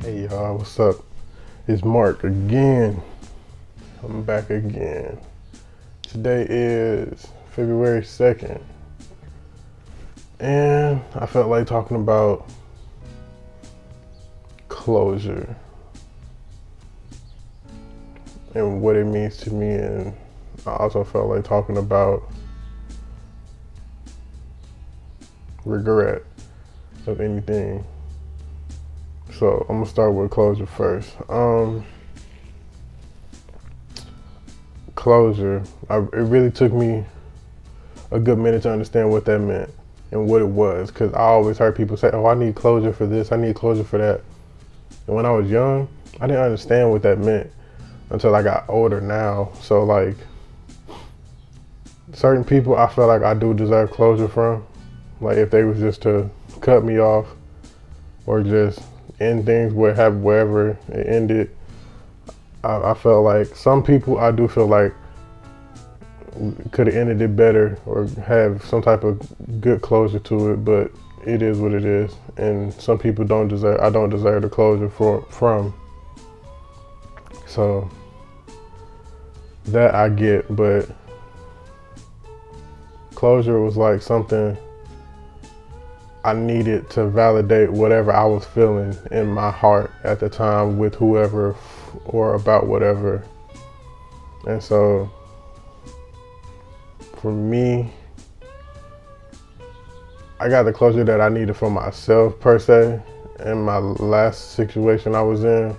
Hey y'all, what's up? It's Mark again. I'm back again. Today is February 2nd, and I felt like talking about closure and what it means to me, and I also felt like talking about regret of anything. So I'm gonna start with closure first. Closure. It really took me a good minute to understand what that meant and what it was, because I always heard people say, "Oh, I need closure for this. I need closure for that." And when I was young, I didn't understand what that meant until I got older now. So like, certain people, I feel like I do deserve closure from. Like if they was just to cut me off or just end things wherever it ended. I felt like some people I do feel like could have ended it better or have some type of good closure to it, but it is what it is. And some people I don't deserve the closure from. So that I get, but closure was like something I needed to validate whatever I was feeling in my heart at the time with whoever or about whatever. And so for me, I got the closure that I needed for myself per se in my last situation I was in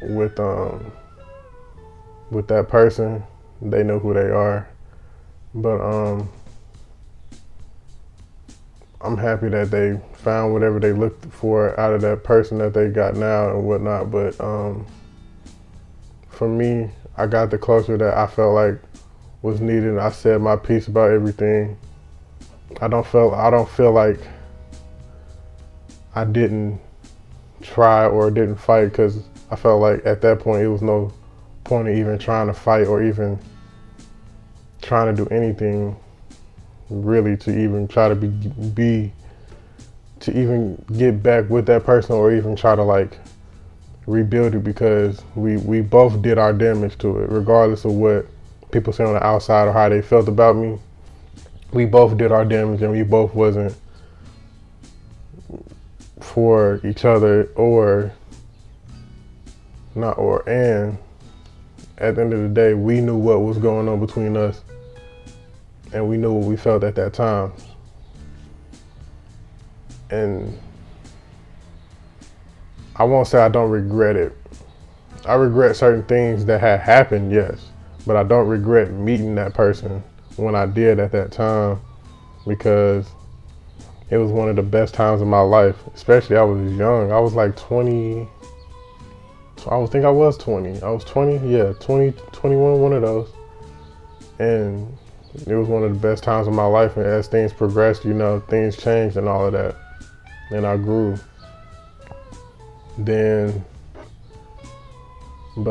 with that person. They know who they are. But I'm happy that they found whatever they looked for out of that person that they got now and whatnot. But for me, I got the closure that I felt like was needed. I said my piece about everything. I don't feel like I didn't try or didn't fight, because I felt like at that point it was no point in even trying to fight or even trying to do anything really to even try to be to even get back with that person or even try to like rebuild it, because we both did our damage to it, regardless of what people say on the outside or how they felt about me. We both did our damage, and we both wasn't for each other or not, and at the end of the day, we knew what was going on between us, and we knew what we felt at that time. And I won't say I don't regret it. I regret certain things that had happened, yes, but I don't regret meeting that person when I did at that time, because it was one of the best times of my life. Especially I was young. I was like 20. I was 20. I was 20, yeah, 20, 21, one of those. And it was one of the best times of my life. And as things progressed, things changed and all of that. And I grew. But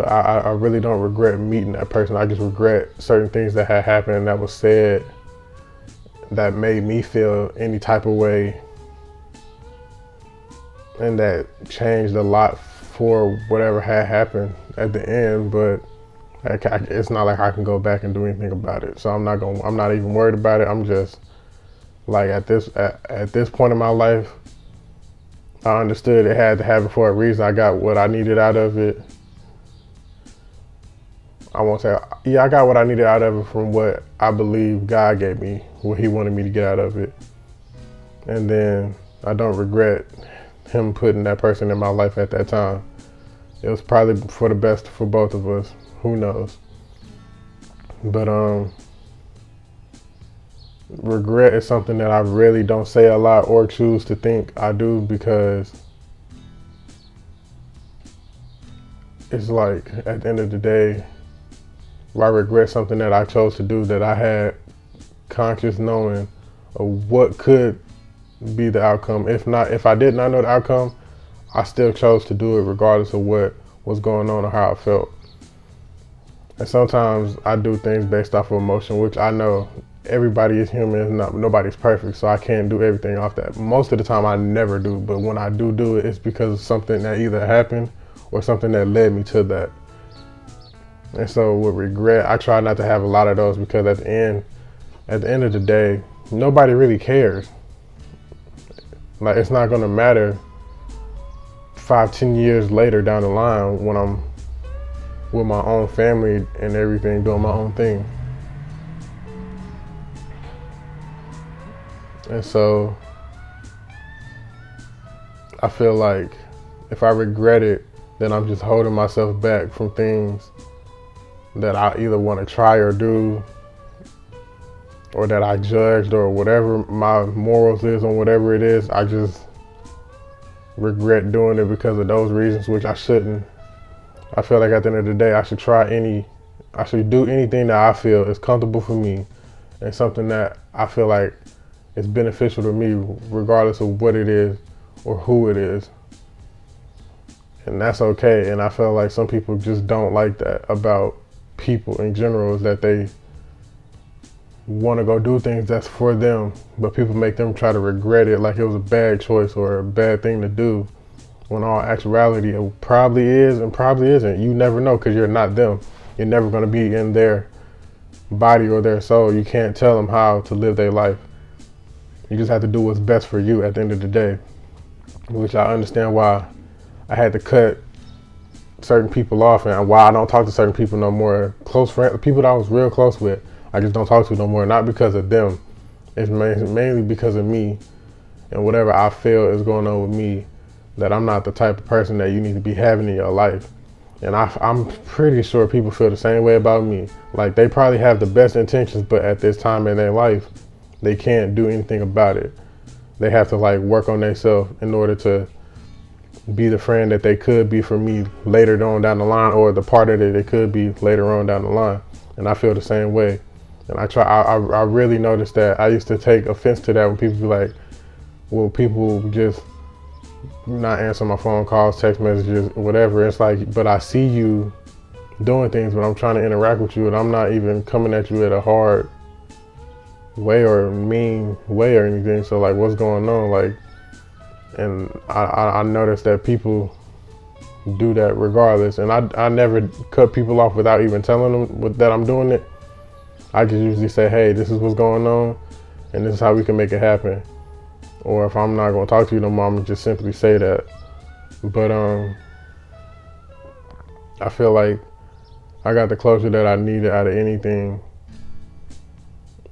I really don't regret meeting that person. I just regret certain things that had happened and that was said that made me feel any type of way, and that changed a lot for whatever had happened at the end. But it's not like I can go back and do anything about it. So I'm not even worried about it. I'm just like at this point in my life, I understood it had to happen for a reason. I got what I needed out of it. I won't say, yeah, I got what I needed out of it from what I believe God gave me, what he wanted me to get out of it. And then I don't regret him putting that person in my life at that time. It was probably for the best for both of us. Who knows? But regret is something that I really don't say a lot or choose to think I do, because it's like at the end of the day, I regret something that I chose to do, that I had conscious knowing of what could be the outcome. If I did not know the outcome, I still chose to do it regardless of what was going on or how I felt. And sometimes I do things based off of emotion, which I know everybody is human. Nobody's perfect, so I can't do everything off that. Most of the time, I never do. But when I do it, it's because of something that either happened or something that led me to that. And so with regret, I try not to have a lot of those, because at the end of the day, nobody really cares. Like, it's not gonna matter 5-10 years later down the line when I'm with my own family and everything, doing my own thing. And so I feel like if I regret it, then I'm just holding myself back from things that I either want to try or do, or that I judged, or whatever my morals is on whatever it is. I just regret doing it because of those reasons, which I shouldn't. I feel like at the end of the day, I should do anything that I feel is comfortable for me and something that I feel like is beneficial to me, regardless of what it is or who it is. And that's okay. And I feel like some people just don't like that about people in general, is that they want to go do things that's for them, but people make them try to regret it like it was a bad choice or a bad thing to do, when all actuality it probably is and probably isn't. You never know, because you're not them. You're never going to be in their body or their soul. You can't tell them how to live their life. You just have to do what's best for you at the end of the day, which I understand why I had to cut certain people off, and why I don't talk to certain people no more. Close friends, people that I was real close with, I just don't talk to no more. Not because of them. It's mainly because of me and whatever I feel is going on with me, that I'm not the type of person that you need to be having in your life. And I'm pretty sure people feel the same way about me. Like, they probably have the best intentions, but at this time in their life, they can't do anything about it. They have to like work on themselves in order to be the friend that they could be for me later on down the line, or the partner that they could be later on down the line. And I feel the same way. And I really noticed that I used to take offense to that when people be like, well, people just not answer my phone calls, text messages, whatever. It's like, but I see you doing things when I'm trying to interact with you, and I'm not even coming at you at a hard way or mean way or anything. So like, what's going on? Like, and I noticed that people do that regardless. And I never cut people off without even telling them that I'm doing it. I just usually say, hey, this is what's going on, and this is how we can make it happen. Or if I'm not gonna talk to you no more, I'm gonna just simply say that. But I feel like I got the closure that I needed out of anything,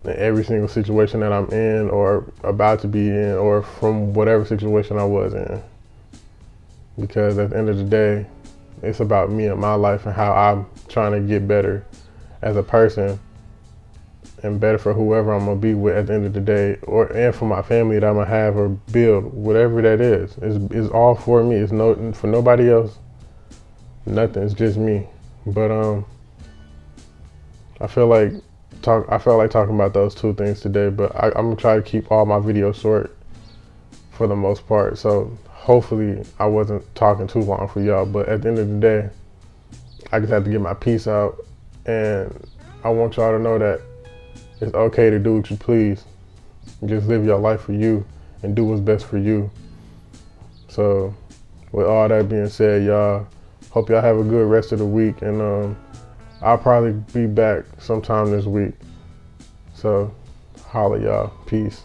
in every single situation that I'm in or about to be in, or from whatever situation I was in. Because at the end of the day, it's about me and my life and how I'm trying to get better as a person and better for whoever I'm gonna be with at the end of the day, and for my family that I'm gonna have or build, whatever that is. It's all for me. It's no for nobody else. Nothing. It's just me. But I felt like talking about those two things today. But I'm gonna try to keep all my videos short for the most part. So hopefully I wasn't talking too long for y'all. But at the end of the day, I just have to get my piece out, and I want y'all to know that it's okay to do what you please. Just live your life for you and do what's best for you. So with all that being said, y'all, hope y'all have a good rest of the week. And I'll probably be back sometime this week. So holla, y'all. Peace.